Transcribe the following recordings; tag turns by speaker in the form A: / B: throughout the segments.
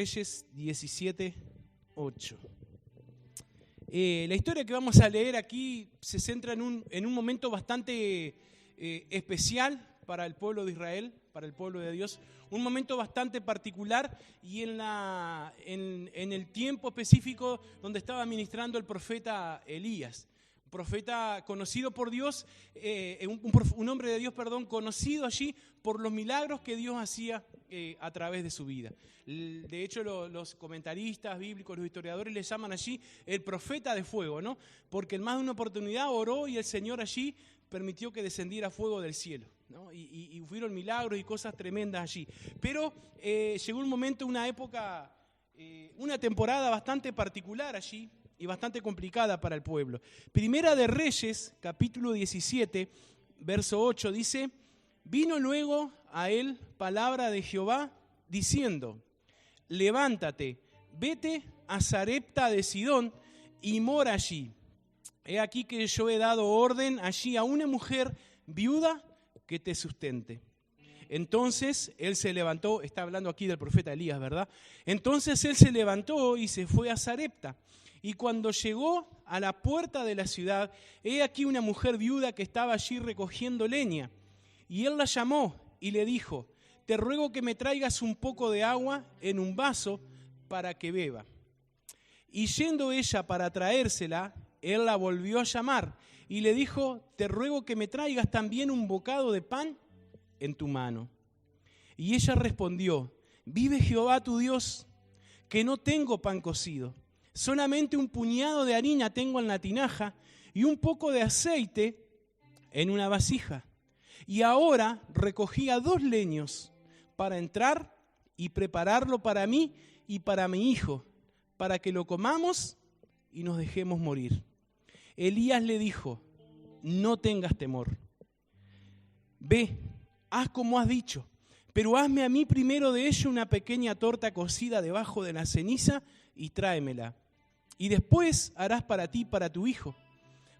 A: Reyes 17:8. La historia que vamos a leer aquí se centra en un momento bastante especial para el pueblo de Israel, para el pueblo de Dios, un momento bastante particular y en el tiempo específico donde estaba ministrando el profeta Elías. Profeta conocido por Dios, un hombre de Dios, conocido allí por los milagros que Dios hacía a través de su vida. De hecho, los comentaristas bíblicos, los historiadores le llaman allí el profeta de fuego, ¿no? Porque en más de una oportunidad oró y el Señor allí permitió que descendiera fuego del cielo, ¿no? Y hubieron milagros y cosas tremendas allí. Pero llegó un momento, una época, una temporada bastante particular allí, y bastante complicada para el pueblo. Primera de Reyes, capítulo 17, verso 8, dice: vino luego a él palabra de Jehová, diciendo: levántate, vete a Sarepta de Sidón y mora allí. He aquí que yo he dado orden allí a una mujer viuda que te sustente. Entonces él se levantó, está hablando aquí del profeta Elías, ¿verdad? Entonces él se levantó y se fue a Sarepta. Y cuando llegó a la puerta de la ciudad, he aquí una mujer viuda que estaba allí recogiendo leña. Y él la llamó y le dijo: te ruego que me traigas un poco de agua en un vaso para que beba. Y yendo ella para traérsela, él la volvió a llamar y le dijo: te ruego que me traigas también un bocado de pan en tu mano. Y ella respondió: vive Jehová tu Dios, que no tengo pan cocido. Solamente un puñado de harina tengo en la tinaja y un poco de aceite en una vasija. Y ahora recogía 2 leños para entrar y prepararlo para mí y para mi hijo, para que lo comamos y nos dejemos morir. Elías le dijo: no tengas temor. Ve, haz como has dicho, pero hazme a mí primero de ello una pequeña torta cocida debajo de la ceniza y tráemela. Y después harás para ti y para tu hijo.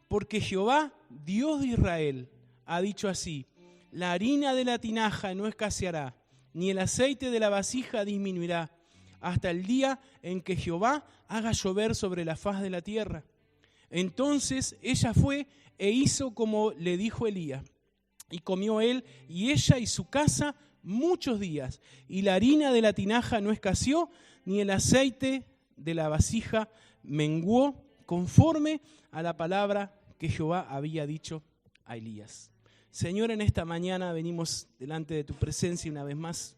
A: Porque Jehová, Dios de Israel, ha dicho así: la harina de la tinaja no escaseará, ni el aceite de la vasija disminuirá, hasta el día en que Jehová haga llover sobre la faz de la tierra. Entonces ella fue e hizo como le dijo Elías. Y comió él y ella y su casa muchos días. Y la harina de la tinaja no escaseó, ni el aceite de la vasija menguó, conforme a la palabra que Jehová había dicho a Elías. Señor, en esta mañana venimos delante de tu presencia una vez más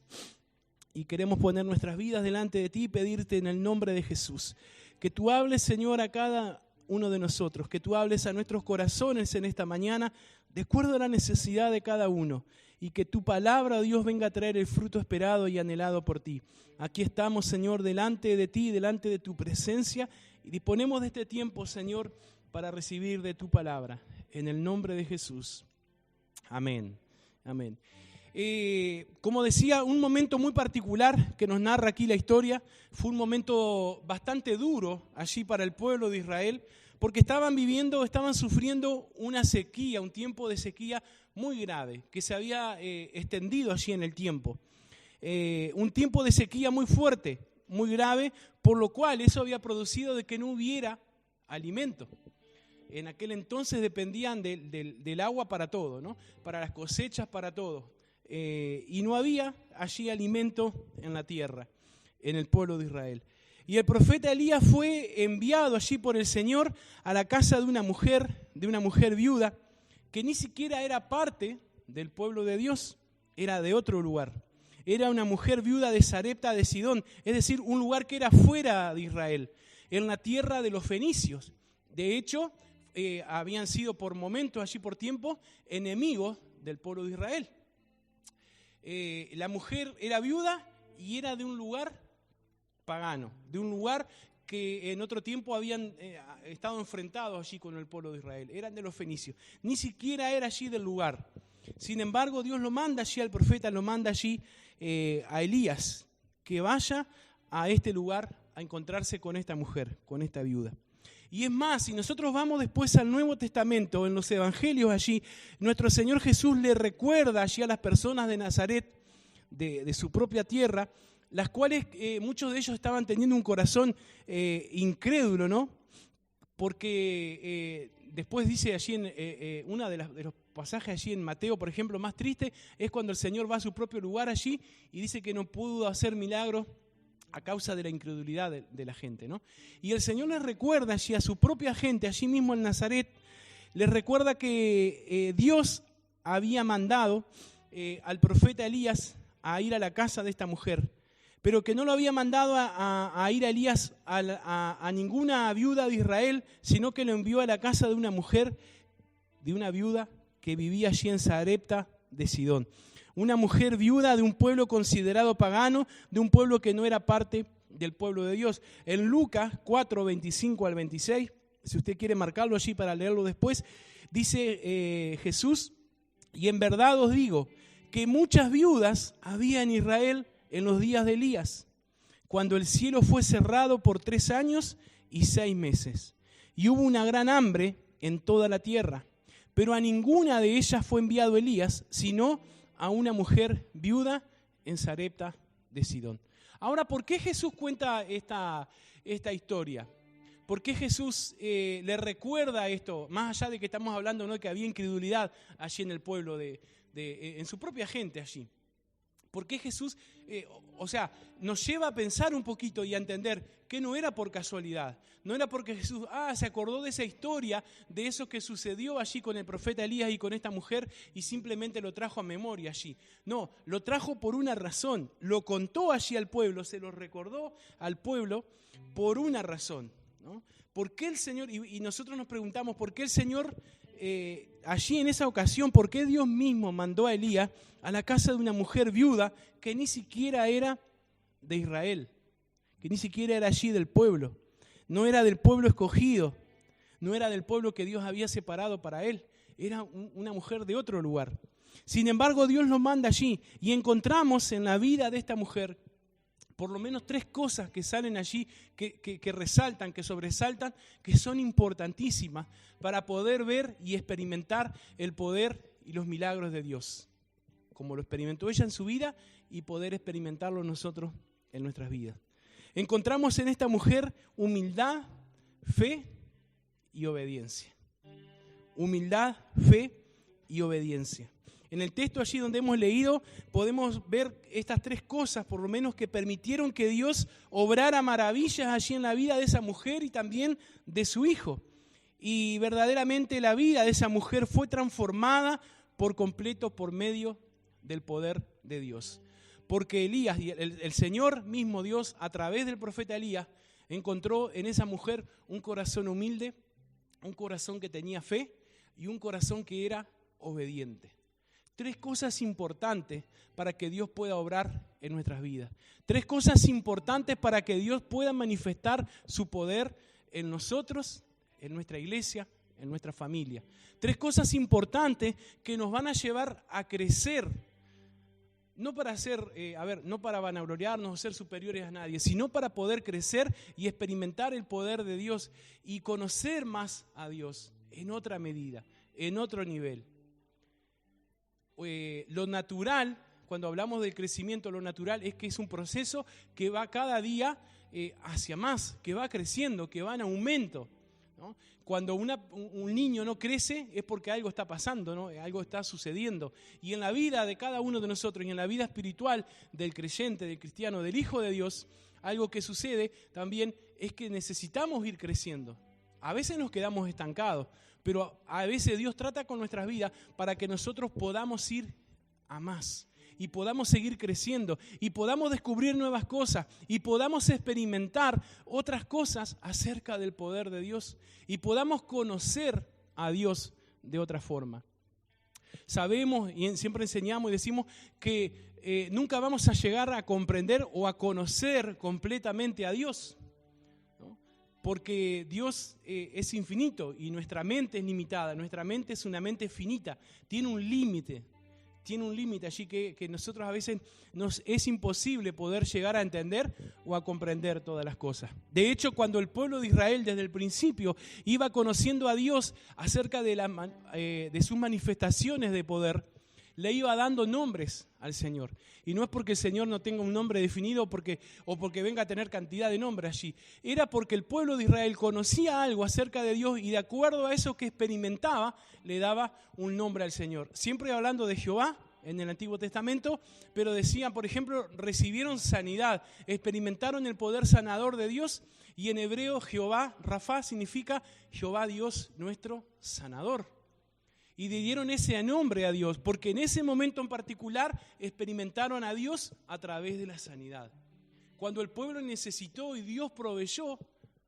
A: y queremos poner nuestras vidas delante de ti y pedirte en el nombre de Jesús que tú hables, Señor, a cada uno de nosotros, que tú hables a nuestros corazones en esta mañana de acuerdo a la necesidad de cada uno y que tu palabra, Dios, venga a traer el fruto esperado y anhelado por ti. Aquí estamos, Señor, delante de ti, delante de tu presencia y disponemos de este tiempo, Señor, para recibir de tu palabra. En el nombre de Jesús. Amén. Amén. Como decía, un momento muy particular que nos narra aquí la historia. Fue un momento bastante duro allí para el pueblo de Israel, porque estaban sufriendo una sequía, un tiempo de sequía muy grave, que se había extendido allí en el tiempo. Un tiempo de sequía muy fuerte, muy grave, por lo cual eso había producido de que no hubiera alimento. En aquel entonces dependían del agua para todo, ¿no? Para las cosechas, para todo. Y no había allí alimento en la tierra, en el pueblo de Israel. Y el profeta Elías fue enviado allí por el Señor a la casa de una mujer viuda, que ni siquiera era parte del pueblo de Dios, era de otro lugar. Era una mujer viuda de Sarepta de Sidón, es decir, un lugar que era fuera de Israel, en la tierra de los fenicios. De hecho, habían sido por momentos, allí por tiempo, enemigos del pueblo de Israel. La mujer era viuda y era de un lugar pagano, de un lugar que en otro tiempo habían estado enfrentados allí con el pueblo de Israel. Eran de los fenicios, ni siquiera era allí del lugar. Sin embargo, Dios lo manda allí al profeta, lo manda allí a Elías, que vaya a este lugar a encontrarse con esta mujer, con esta viuda. Y es más, si nosotros vamos después al Nuevo Testamento, en los Evangelios allí, nuestro Señor Jesús le recuerda allí a las personas de Nazaret, de su propia tierra, las cuales muchos de ellos estaban teniendo un corazón incrédulo, ¿no? Porque después dice allí en uno de los pasajes allí en Mateo, por ejemplo, más triste, es cuando el Señor va a su propio lugar allí y dice que no pudo hacer milagros a causa de la incredulidad de la gente, ¿no? Y el Señor les recuerda allí a su propia gente, allí mismo en Nazaret, les recuerda que Dios había mandado al profeta Elías a ir a la casa de esta mujer, pero que no lo había mandado a ir a Elías a ninguna viuda de Israel, sino que lo envió a la casa de una mujer, de una viuda que vivía allí en Sarepta de Sidón. Una mujer viuda de un pueblo considerado pagano, de un pueblo que no era parte del pueblo de Dios. En Lucas 4, 25 al 26, si usted quiere marcarlo allí para leerlo después, dice Jesús, y en verdad os digo que muchas viudas había en Israel en los días de Elías, cuando el cielo fue cerrado por 3 años y 6 meses, y hubo una gran hambre en toda la tierra, pero a ninguna de ellas fue enviado Elías, sino a una mujer viuda en Sarepta de Sidón. Ahora, ¿por qué Jesús cuenta esta historia? ¿Por qué Jesús le recuerda esto? Más allá de que estamos hablando, ¿no?, que había incredulidad allí en el pueblo, en su propia gente allí. ¿Por qué Jesús, nos lleva a pensar un poquito y a entender que no era por casualidad? No era porque Jesús se acordó de esa historia, de eso que sucedió allí con el profeta Elías y con esta mujer y simplemente lo trajo a memoria allí. No, lo trajo por una razón, lo contó allí al pueblo, se lo recordó al pueblo por una razón, ¿no? ¿Por qué el Señor, y nosotros nos preguntamos, por qué el Señor allí en esa ocasión, por qué Dios mismo mandó a Elías a la casa de una mujer viuda que ni siquiera era de Israel, que ni siquiera era allí del pueblo, no era del pueblo escogido, no era del pueblo que Dios había separado para él, era una mujer de otro lugar. Sin embargo, Dios lo manda allí y encontramos en la vida de esta mujer por lo menos 3 cosas que salen allí, que resaltan, que sobresaltan, que son importantísimas para poder ver y experimentar el poder y los milagros de Dios, como lo experimentó ella en su vida y poder experimentarlo nosotros en nuestras vidas. Encontramos en esta mujer humildad, fe y obediencia. Humildad, fe y obediencia. En el texto allí donde hemos leído podemos ver estas 3 cosas, por lo menos, que permitieron que Dios obrara maravillas allí en la vida de esa mujer y también de su hijo. Y verdaderamente la vida de esa mujer fue transformada por completo por medio del poder de Dios. Porque Elías, el Señor mismo Dios, a través del profeta Elías, encontró en esa mujer un corazón humilde, un corazón que tenía fe y un corazón que era obediente. 3 cosas importantes para que Dios pueda obrar en nuestras vidas. 3 cosas importantes para que Dios pueda manifestar su poder en nosotros, en nuestra iglesia, en nuestra familia. 3 cosas importantes que nos van a llevar a crecer, no para no para vanagloriarnos o ser superiores a nadie, sino para poder crecer y experimentar el poder de Dios y conocer más a Dios en otra medida, en otro nivel. Lo natural, cuando hablamos del crecimiento, lo natural es que es un proceso que va cada día hacia más, que va creciendo, que va en aumento, ¿no? Cuando un niño no crece es porque algo está pasando, ¿no? Algo está sucediendo. Y en la vida de cada uno de nosotros y en la vida espiritual del creyente, del cristiano, del Hijo de Dios, algo que sucede también es que necesitamos ir creciendo. A veces nos quedamos estancados, pero a veces Dios trata con nuestras vidas para que nosotros podamos ir a más y podamos seguir creciendo y podamos descubrir nuevas cosas y podamos experimentar otras cosas acerca del poder de Dios y podamos conocer a Dios de otra forma. Sabemos y siempre enseñamos y decimos que nunca vamos a llegar a comprender o a conocer completamente a Dios, porque Dios es infinito y nuestra mente es limitada, nuestra mente es una mente finita, tiene un límite allí que nosotros a veces nos es imposible poder llegar a entender o a comprender todas las cosas. De hecho, cuando el pueblo de Israel desde el principio iba conociendo a Dios acerca de sus manifestaciones de poder, le iba dando nombres al Señor. Y no es porque el Señor no tenga un nombre definido o porque venga a tener cantidad de nombres allí. Era porque el pueblo de Israel conocía algo acerca de Dios y de acuerdo a eso que experimentaba, le daba un nombre al Señor. Siempre hablando de Jehová en el Antiguo Testamento, pero decían, por ejemplo, recibieron sanidad, experimentaron el poder sanador de Dios, y en hebreo Jehová, Rafa, significa Jehová Dios nuestro sanador. Y le dieron ese nombre a Dios, porque en ese momento en particular experimentaron a Dios a través de la sanidad. Cuando el pueblo necesitó y Dios proveyó,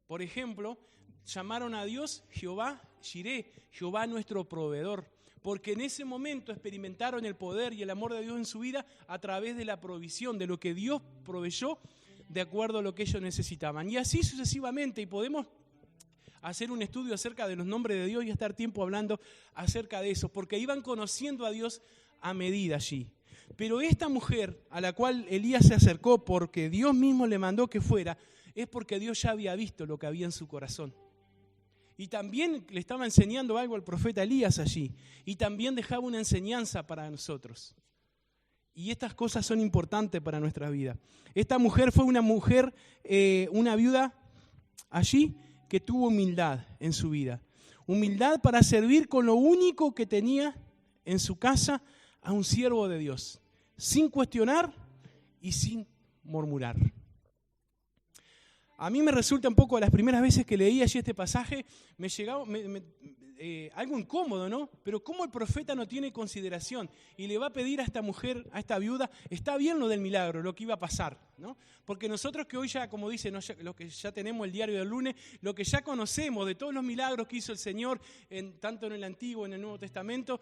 A: por ejemplo, llamaron a Dios Jehová Jireh, Jehová nuestro proveedor, porque en ese momento experimentaron el poder y el amor de Dios en su vida a través de la provisión, de lo que Dios proveyó de acuerdo a lo que ellos necesitaban. Y así sucesivamente, y podemos hacer un estudio acerca de los nombres de Dios y estar tiempo hablando acerca de eso, porque iban conociendo a Dios a medida allí. Pero esta mujer a la cual Elías se acercó porque Dios mismo le mandó que fuera, es porque Dios ya había visto lo que había en su corazón. Y también le estaba enseñando algo al profeta Elías allí, y también dejaba una enseñanza para nosotros. Y estas cosas son importantes para nuestra vida. Esta mujer fue una mujer, una viuda allí que tuvo humildad en su vida. Humildad para servir con lo único que tenía en su casa a un siervo de Dios, sin cuestionar y sin murmurar. A mí me resulta un poco, las primeras veces que leí allí este pasaje, me llegaba algo incómodo, ¿no? Pero ¿cómo el profeta no tiene consideración? Y le va a pedir a esta mujer, a esta viuda, está bien lo del milagro, lo que iba a pasar, ¿no? Porque nosotros que hoy ya, como dicen, ¿no? Los que ya tenemos el diario del lunes, lo que ya conocemos de todos los milagros que hizo el Señor, tanto en el Antiguo como en el Nuevo Testamento,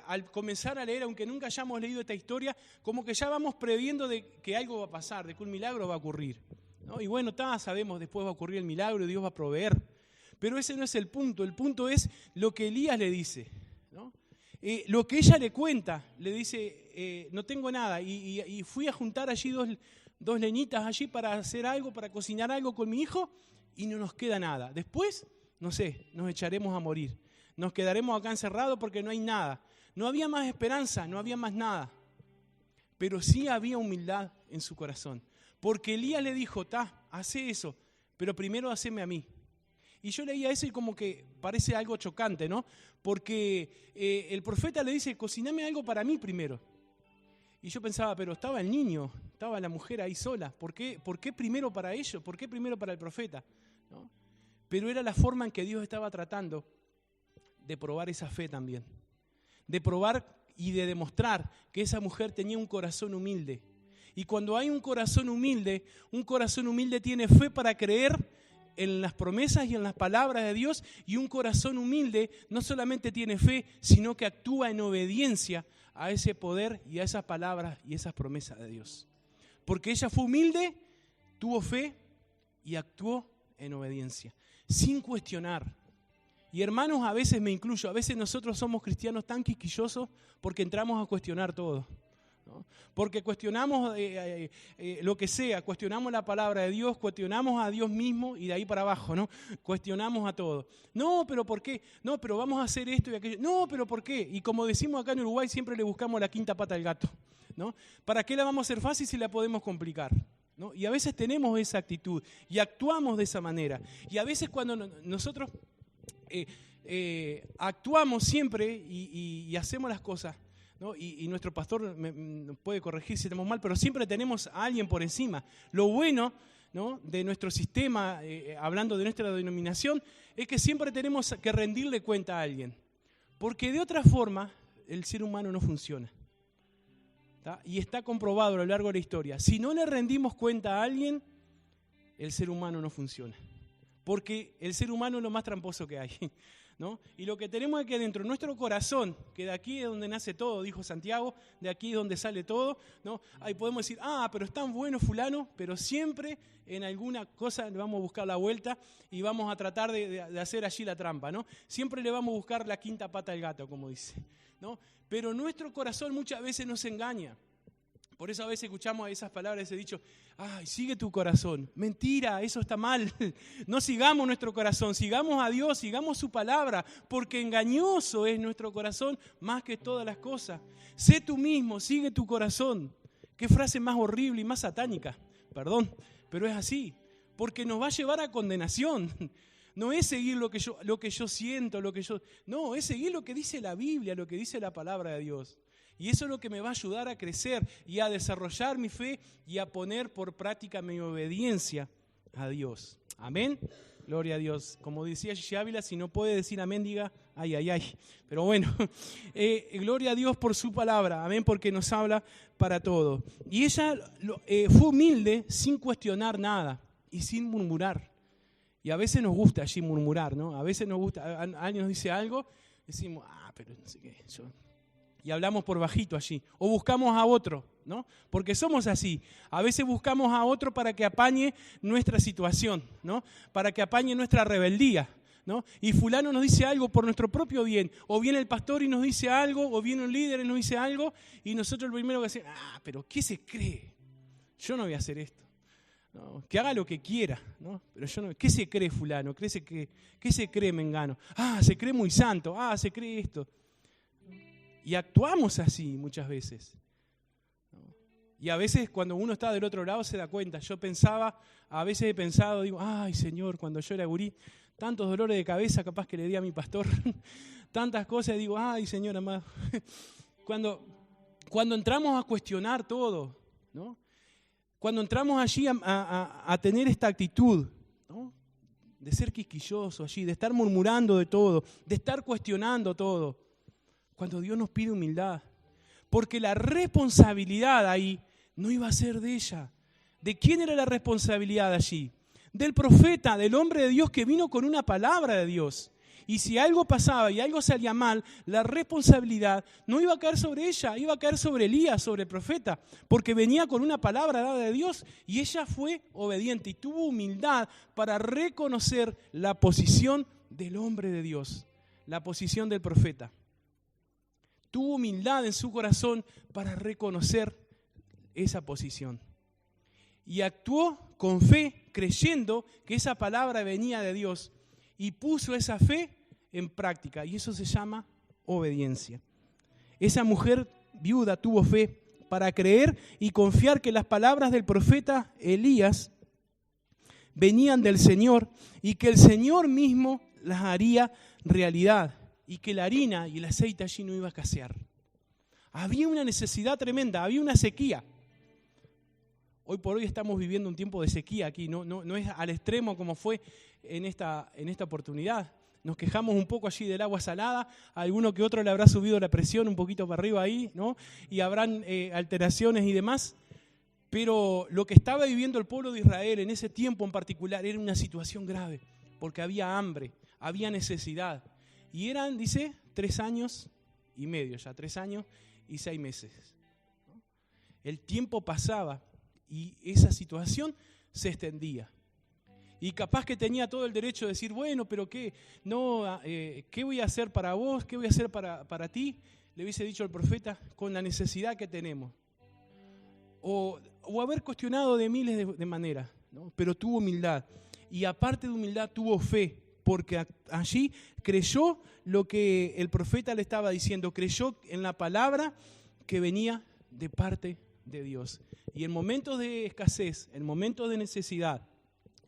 A: al comenzar a leer, aunque nunca hayamos leído esta historia, como que ya vamos previendo de que algo va a pasar, de que un milagro va a ocurrir, ¿no? Y bueno, sabemos, después va a ocurrir el milagro y Dios va a proveer. Pero ese no es el punto es lo que Elías le dice, ¿no? Lo que ella le cuenta, le dice, no tengo nada, y fui a juntar allí dos leñitas allí para hacer algo, para cocinar algo con mi hijo, y no nos queda nada. Después, no sé, nos echaremos a morir, nos quedaremos acá encerrados porque no hay nada. No había más esperanza, no había más nada, pero sí había humildad en su corazón, porque Elías le dijo, hace eso, pero primero haceme a mí. Y yo leía eso y como que parece algo chocante, ¿no? Porque el profeta le dice, cociname algo para mí primero. Y yo pensaba, pero estaba el niño, estaba la mujer ahí sola. ¿Por qué primero para ellos? ¿Por qué primero para el profeta? ¿No? Pero era la forma en que Dios estaba tratando de probar esa fe también. De probar y de demostrar que esa mujer tenía un corazón humilde. Y cuando hay un corazón humilde tiene fe para creer en las promesas y en las palabras de Dios, y un corazón humilde no solamente tiene fe, sino que actúa en obediencia a ese poder y a esas palabras y esas promesas de Dios. Porque ella fue humilde, tuvo fe y actuó en obediencia, sin cuestionar. Y hermanos, a veces me incluyo, a veces nosotros somos cristianos tan quisquillosos porque entramos a cuestionar todo, ¿no? Porque cuestionamos lo que sea, cuestionamos la palabra de Dios, cuestionamos a Dios mismo y de ahí para abajo, ¿no? Cuestionamos a todo. No, pero ¿por qué? No, pero vamos a hacer esto y aquello. No, pero ¿por qué? Y como decimos acá en Uruguay, siempre le buscamos la quinta pata al gato, ¿no? ¿Para qué la vamos a hacer fácil si la podemos complicar? ¿No? Y a veces tenemos esa actitud y actuamos de esa manera. Y a veces cuando nosotros actuamos siempre y hacemos las cosas, ¿no? Y nuestro pastor nos puede corregir si estamos mal, pero siempre tenemos a alguien por encima. Lo bueno, ¿no?, de nuestro sistema, hablando de nuestra denominación, es que siempre tenemos que rendirle cuenta a alguien. Porque de otra forma, el ser humano no funciona. ¿Tá? Y está comprobado a lo largo de la historia. Si no le rendimos cuenta a alguien, el ser humano no funciona. Porque el ser humano es lo más tramposo que hay, ¿no? Y lo que tenemos es que dentro de nuestro corazón, que de aquí es donde nace todo, dijo Santiago, de aquí es donde sale todo, ¿no? Ahí podemos decir, pero es tan bueno fulano, pero siempre en alguna cosa le vamos a buscar la vuelta y vamos a tratar de hacer allí la trampa, ¿no? Siempre le vamos a buscar la quinta pata al gato, como dice, ¿no? Pero nuestro corazón muchas veces nos engaña, Por eso a veces escuchamos esas palabras, ese dicho, ay, sigue tu corazón. Mentira, eso está mal. No sigamos nuestro corazón, sigamos a Dios, sigamos su palabra, porque engañoso es nuestro corazón más que todas las cosas. Sé tú mismo, sigue tu corazón. Qué frase más horrible y más satánica, perdón, pero es así, porque nos va a llevar a condenación. No es seguir lo que yo siento, no, es seguir lo que dice la Biblia, lo que dice la palabra de Dios. Y eso es lo que me va a ayudar a crecer y a desarrollar mi fe y a poner por práctica mi obediencia a Dios. Amén. Gloria a Dios. Como decía Gigi Ávila, si no puede decir amén, diga ay, ay, ay. Pero bueno, gloria a Dios por su palabra. Amén, porque nos habla para todo. Y ella fue humilde sin cuestionar nada y sin murmurar. Y a veces nos gusta allí murmurar, ¿no? A veces nos gusta, alguien nos dice algo, decimos, pero no sé qué, y hablamos por bajito allí, o buscamos a otro, ¿no? Porque somos así, a veces buscamos a otro para que apañe nuestra situación, ¿no? Para que apañe nuestra rebeldía, ¿no? Y fulano nos dice algo por nuestro propio bien, o viene el pastor y nos dice algo, o viene un líder y nos dice algo, y nosotros lo primero que hacemos, pero ¿qué se cree? Yo no voy a hacer esto. No, que haga lo que quiera, ¿no? Pero yo no. ¿Qué se cree fulano? ¿Qué se cree mengano? Se cree muy santo, se cree esto. Y actuamos así muchas veces, ¿no? Y a veces cuando uno está del otro lado se da cuenta. A veces he pensado, digo, ay Señor, cuando yo era gurí, tantos dolores de cabeza capaz que le di a mi pastor, tantas cosas, digo, ay Señor amado. Cuando entramos a cuestionar todo, ¿no? Cuando entramos allí a tener esta actitud, ¿no? De ser quisquilloso allí, de estar murmurando de todo, de estar cuestionando todo, cuando Dios nos pide humildad, porque la responsabilidad ahí no iba a ser de ella. ¿De quién era la responsabilidad allí? Del profeta, del hombre de Dios que vino con una palabra de Dios. Y si algo pasaba y algo salía mal, la responsabilidad no iba a caer sobre ella, iba a caer sobre Elías, sobre el profeta, porque venía con una palabra dada de Dios y ella fue obediente y tuvo humildad para reconocer la posición del hombre de Dios, la posición del profeta. Tuvo humildad en su corazón para reconocer esa posición. Y actuó con fe, creyendo que esa palabra venía de Dios. Y puso esa fe en práctica. Y eso se llama obediencia. Esa mujer viuda tuvo fe para creer y confiar que las palabras del profeta Elías venían del Señor y que el Señor mismo las haría realidad. Y que la harina y el aceite allí no iba a escasear. Había una necesidad tremenda, había una sequía. Hoy por hoy estamos viviendo un tiempo de sequía aquí, no es al extremo como fue en esta oportunidad. Nos quejamos un poco allí del agua salada, a alguno que otro le habrá subido la presión un poquito para arriba ahí, ¿no? Y habrán alteraciones y demás. Pero lo que estaba viviendo el pueblo de Israel en ese tiempo en particular era una situación grave, porque había hambre, había necesidad. Y eran, dice, 3 años y medio ya, 3 años y 6 meses. El tiempo pasaba y esa situación se extendía. Y capaz que tenía todo el derecho de decir, bueno, pero ¿qué voy a hacer para vos? ¿Qué voy a hacer para ti? Le hubiese dicho el profeta, con la necesidad que tenemos. O haber cuestionado de miles de maneras, ¿no? Pero tuvo humildad. Y aparte de humildad, tuvo fe. Porque allí creyó lo que el profeta le estaba diciendo, creyó en la palabra que venía de parte de Dios. Y en momentos de escasez, en momentos de necesidad,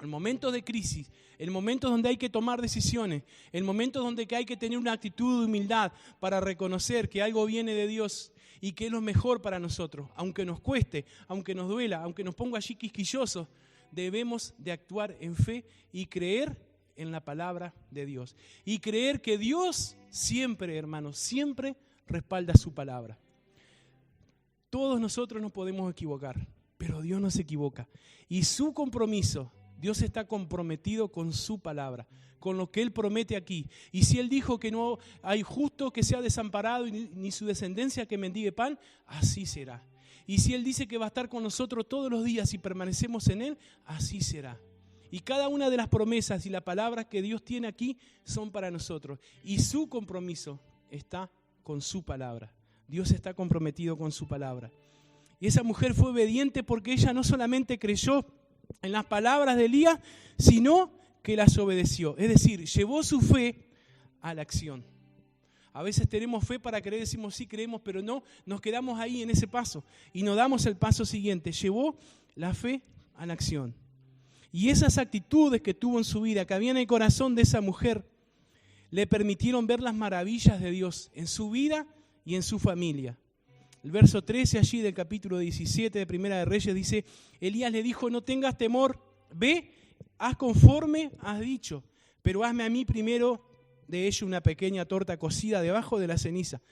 A: en momentos de crisis, en momentos donde hay que tomar decisiones, en momentos donde hay que tener una actitud de humildad para reconocer que algo viene de Dios y que es lo mejor para nosotros, aunque nos cueste, aunque nos duela, aunque nos ponga allí quisquillosos, debemos de actuar en fe y creer en la palabra de Dios. Y creer que Dios siempre, hermanos, siempre respalda su palabra. Todos nosotros nos podemos equivocar, pero Dios no se equivoca. Y su compromiso, Dios está comprometido con su palabra, con lo que Él promete aquí. Y si Él dijo que no hay justo que sea desamparado ni su descendencia que mendigue pan, así será. Y si Él dice que va a estar con nosotros todos los días y permanecemos en Él, así será. Y cada una de las promesas y las palabras que Dios tiene aquí son para nosotros. Y su compromiso está con su palabra. Dios está comprometido con su palabra. Y esa mujer fue obediente porque ella no solamente creyó en las palabras de Elías, sino que las obedeció. Es decir, llevó su fe a la acción. A veces tenemos fe para creer, decimos sí creemos, pero no, nos quedamos ahí en ese paso y no damos el paso siguiente. Llevó la fe a la acción. Y esas actitudes que tuvo en su vida, que había en el corazón de esa mujer, le permitieron ver las maravillas de Dios en su vida y en su familia. El verso 13 allí del capítulo 17 de Primera de Reyes dice, Elías le dijo, no tengas temor, ve, haz conforme has dicho, pero hazme a mí primero de ello una pequeña torta cocida debajo de la ceniza.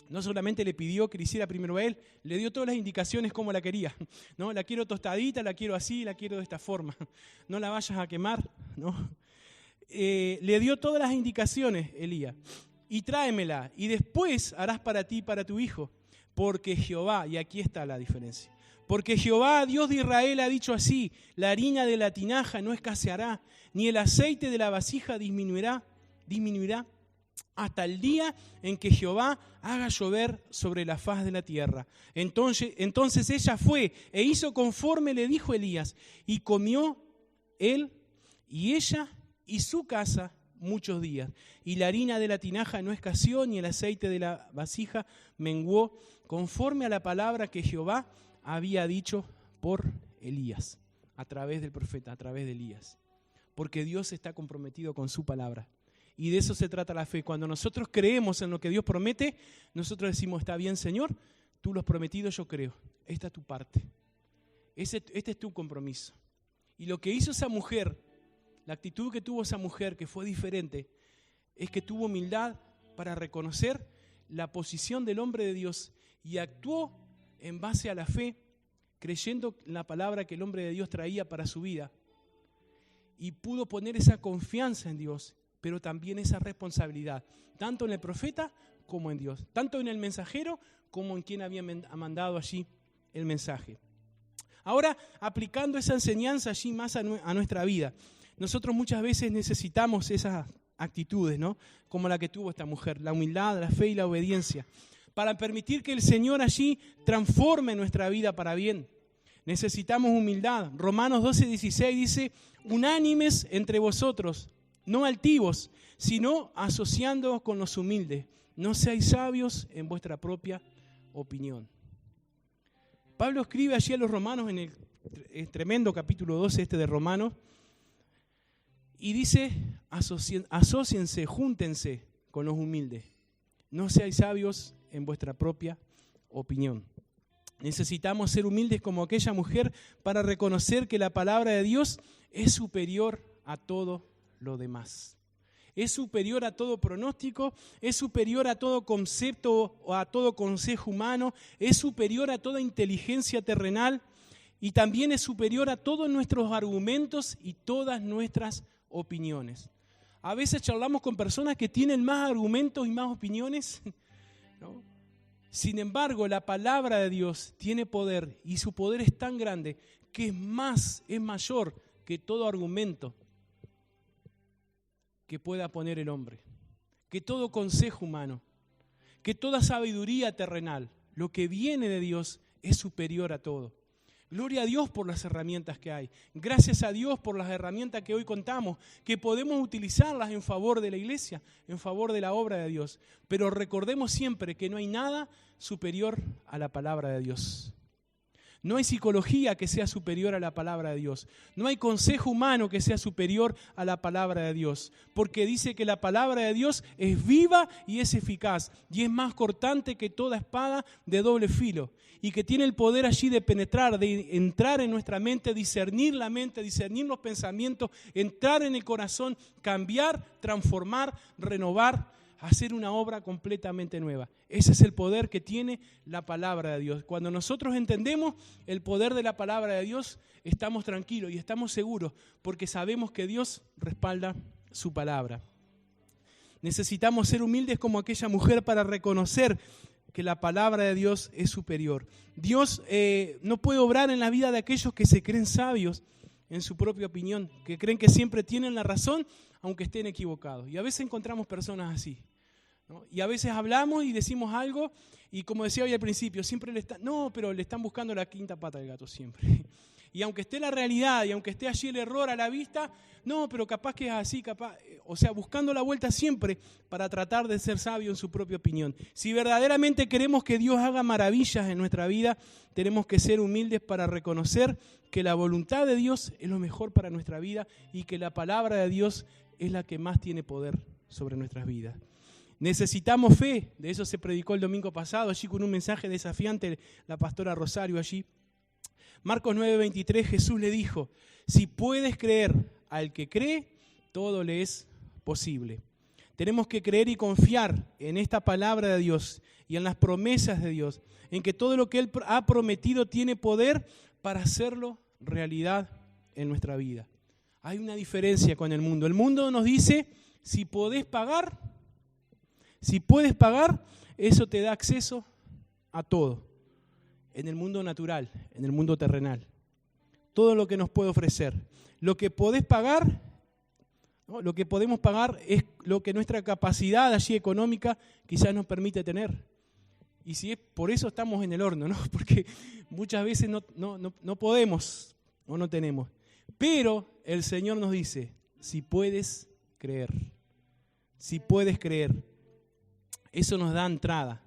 A: No solamente le pidió que le hiciera primero a él, le dio todas las indicaciones como la quería. ¿No? La quiero tostadita, la quiero así, la quiero de esta forma. No la vayas a quemar. ¿No? Le dio todas las indicaciones, Elías. Y tráemela, y después harás para ti y para tu hijo. Porque Jehová, y aquí está la diferencia, porque Jehová, Dios de Israel, ha dicho así, la harina de la tinaja no escaseará, ni el aceite de la vasija disminuirá hasta el día en que Jehová haga llover sobre la faz de la tierra. Entonces ella fue e hizo conforme le dijo Elías, y comió él y ella y su casa muchos días. Y la harina de la tinaja no escaseó, ni el aceite de la vasija menguó, conforme a la palabra que Jehová había dicho por Elías, a través del profeta, a través de Elías. Porque Dios está comprometido con su palabra. Y de eso se trata la fe. Cuando nosotros creemos en lo que Dios promete, nosotros decimos, está bien, Señor, tú lo has prometido, yo creo. Esta es tu parte. Este es tu compromiso. Y lo que hizo esa mujer, la actitud que tuvo esa mujer, que fue diferente, es que tuvo humildad para reconocer la posición del hombre de Dios y actuó en base a la fe, creyendo en la palabra que el hombre de Dios traía para su vida. Y pudo poner esa confianza en Dios, pero también esa responsabilidad, tanto en el profeta como en Dios, tanto en el mensajero como en quien había mandado allí el mensaje. Ahora, aplicando esa enseñanza allí más a nuestra vida, nosotros muchas veces necesitamos esas actitudes, ¿no? Como la que tuvo esta mujer, la humildad, la fe y la obediencia, para permitir que el Señor allí transforme nuestra vida para bien. Necesitamos humildad. Romanos 12:16 dice, unánimes entre vosotros, no altivos, sino asociándoos con los humildes. No seáis sabios en vuestra propia opinión. Pablo escribe allí a los romanos en el tremendo capítulo 12 de Romanos y dice, asóciense, júntense con los humildes. No seáis sabios en vuestra propia opinión. Necesitamos ser humildes como aquella mujer para reconocer que la palabra de Dios es superior a todo lo demás. Es superior a todo pronóstico, es superior a todo concepto o a todo consejo humano, es superior a toda inteligencia terrenal y también es superior a todos nuestros argumentos y todas nuestras opiniones. A veces charlamos con personas que tienen más argumentos y más opiniones, ¿no? Sin embargo, la palabra de Dios tiene poder y su poder es tan grande que es mayor que todo argumento que pueda poner el hombre, que todo consejo humano, que toda sabiduría terrenal. Lo que viene de Dios es superior a todo. Gloria a Dios por las herramientas que hay. Gracias a Dios por las herramientas que hoy contamos, que podemos utilizarlas en favor de la iglesia, en favor de la obra de Dios. Pero recordemos siempre que no hay nada superior a la palabra de Dios. No hay psicología que sea superior a la palabra de Dios. No hay consejo humano que sea superior a la palabra de Dios. Porque dice que la palabra de Dios es viva y es eficaz. Y es más cortante que toda espada de doble filo. Y que tiene el poder allí de penetrar, de entrar en nuestra mente, discernir la mente, discernir los pensamientos, entrar en el corazón, cambiar, transformar, renovar, hacer una obra completamente nueva. Ese es el poder que tiene la palabra de Dios. Cuando nosotros entendemos el poder de la palabra de Dios, estamos tranquilos y estamos seguros porque sabemos que Dios respalda su palabra. Necesitamos ser humildes como aquella mujer para reconocer que la palabra de Dios es superior. Dios no puede obrar en la vida de aquellos que se creen sabios en su propia opinión, que creen que siempre tienen la razón, aunque estén equivocados. Y a veces encontramos personas así, ¿no? Y a veces hablamos y decimos algo y como decía hoy al principio, siempre le están buscando la quinta pata al gato siempre. Y aunque esté la realidad y aunque esté allí el error a la vista, no, pero capaz que es así, capaz, o sea, buscando la vuelta siempre para tratar de ser sabio en su propia opinión. Si verdaderamente queremos que Dios haga maravillas en nuestra vida, tenemos que ser humildes para reconocer que la voluntad de Dios es lo mejor para nuestra vida y que la palabra de Dios es la que más tiene poder sobre nuestras vidas. Necesitamos fe, de eso se predicó el domingo pasado, allí con un mensaje desafiante, la pastora Rosario allí. Marcos 9:23, Jesús le dijo, si puedes creer al que cree, todo le es posible. Tenemos que creer y confiar en esta palabra de Dios y en las promesas de Dios, en que todo lo que Él ha prometido tiene poder para hacerlo realidad en nuestra vida. Hay una diferencia con el mundo. El mundo nos dice, si puedes pagar, eso te da acceso a todo. En el mundo natural, en el mundo terrenal. Todo lo que nos puede ofrecer. Lo que podés pagar, ¿no? Lo que podemos pagar es lo que nuestra capacidad allí económica quizás nos permite tener. Y si es por eso estamos en el horno, ¿no? Porque muchas veces no podemos o no tenemos. Pero el Señor nos dice, si puedes creer, eso nos da entrada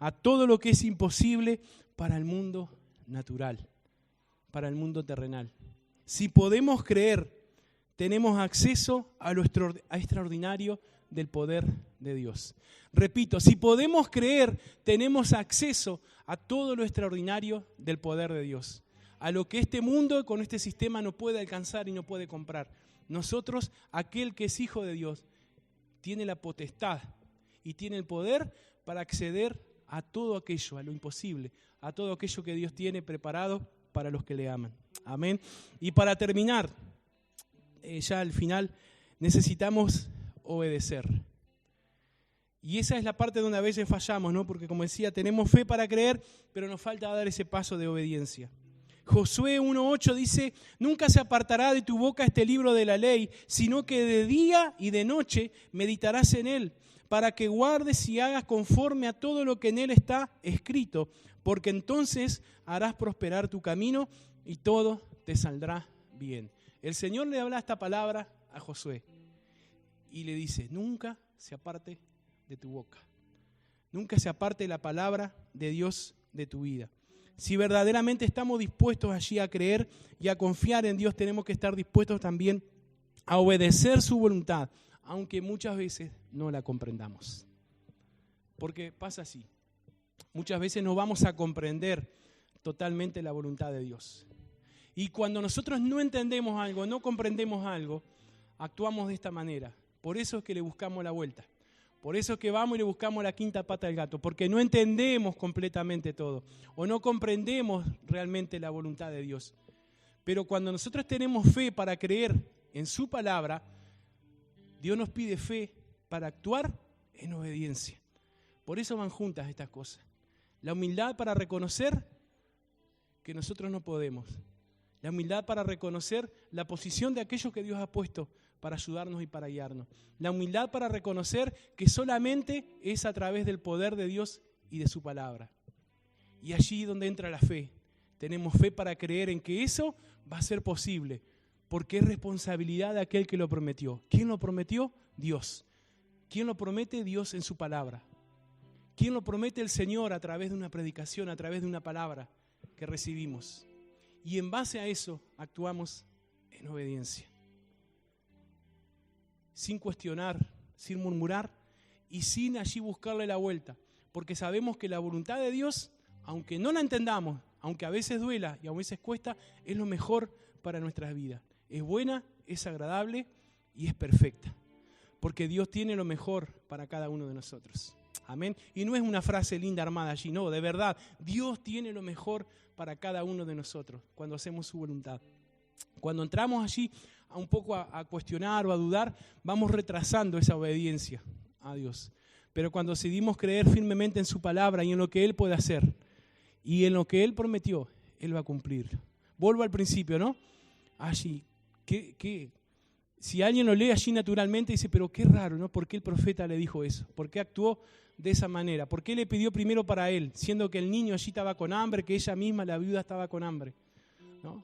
A: a todo lo que es imposible para el mundo natural, para el mundo terrenal. Si podemos creer, tenemos acceso a lo extraordinario del poder de Dios. Repito, si podemos creer, tenemos acceso a todo lo extraordinario del poder de Dios. A lo que este mundo con este sistema no puede alcanzar y no puede comprar. Nosotros, aquel que es hijo de Dios, tiene la potestad y tiene el poder para acceder a todo aquello, a lo imposible, a todo aquello que Dios tiene preparado para los que le aman. Amén. Y para terminar, ya al final, necesitamos obedecer. Y esa es la parte donde a veces fallamos, ¿no? Porque como decía, tenemos fe para creer, pero nos falta dar ese paso de obediencia. Josué 1:8 dice, nunca se apartará de tu boca este libro de la ley, sino que de día y de noche meditarás en él, para que guardes y hagas conforme a todo lo que en él está escrito, porque entonces harás prosperar tu camino y todo te saldrá bien. El Señor le habla esta palabra a Josué y le dice, nunca se aparte de tu boca, nunca se aparte la palabra de Dios de tu vida. Si verdaderamente estamos dispuestos allí a creer y a confiar en Dios, tenemos que estar dispuestos también a obedecer su voluntad, aunque muchas veces no la comprendamos. Porque pasa así. Muchas veces no vamos a comprender totalmente la voluntad de Dios. Y cuando nosotros no entendemos algo, no comprendemos algo, actuamos de esta manera. Por eso es que le buscamos la vuelta. Por eso es que vamos y le buscamos la quinta pata al gato, porque no entendemos completamente todo o no comprendemos realmente la voluntad de Dios. Pero cuando nosotros tenemos fe para creer en su palabra, Dios nos pide fe para actuar en obediencia. Por eso van juntas estas cosas. La humildad para reconocer que nosotros no podemos. La humildad para reconocer la posición de aquellos que Dios ha puesto para ayudarnos y para guiarnos. La humildad para reconocer que solamente es a través del poder de Dios y de su palabra. Y allí donde entra la fe. Tenemos fe para creer en que eso va a ser posible, porque es responsabilidad de aquel que lo prometió. ¿Quién lo prometió? Dios. ¿Quién lo promete? Dios en su palabra. ¿Quién lo promete? El Señor a través de una predicación, a través de una palabra que recibimos. Y en base a eso actuamos en obediencia. Sin cuestionar, sin murmurar y sin allí buscarle la vuelta. Porque sabemos que la voluntad de Dios, aunque no la entendamos, aunque a veces duela y a veces cuesta, es lo mejor para nuestras vidas. Es buena, es agradable y es perfecta. Porque Dios tiene lo mejor para cada uno de nosotros. Amén. Y no es una frase linda armada allí, no, de verdad. Dios tiene lo mejor para cada uno de nosotros cuando hacemos su voluntad. Cuando entramos allí un poco a cuestionar o a dudar, vamos retrasando esa obediencia a Dios. Pero cuando decidimos creer firmemente en su palabra y en lo que Él puede hacer y en lo que Él prometió, Él va a cumplir. Vuelvo al principio, ¿no? Allí, Si alguien lo lee allí naturalmente, dice, pero qué raro, ¿no? ¿Por qué el profeta le dijo eso? ¿Por qué actuó de esa manera? ¿Por qué le pidió primero para él, siendo que el niño allí estaba con hambre, que ella misma, la viuda, estaba con hambre, ¿no?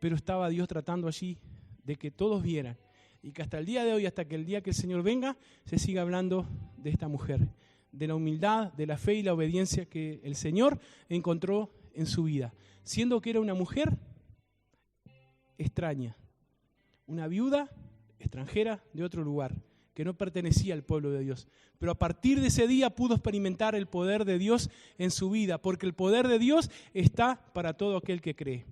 A: Pero estaba Dios tratando allí de que todos vieran y que hasta el día de hoy, hasta que el día que el Señor venga, se siga hablando de esta mujer, de la humildad, de la fe y la obediencia que el Señor encontró en su vida, siendo que era una mujer extraña, una viuda extranjera de otro lugar, que no pertenecía al pueblo de Dios. Pero a partir de ese día pudo experimentar el poder de Dios en su vida, porque el poder de Dios está para todo aquel que cree.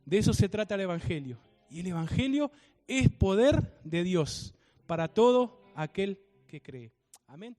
A: De eso se trata el Evangelio. Y el Evangelio es poder de Dios para todo aquel que cree. Amén.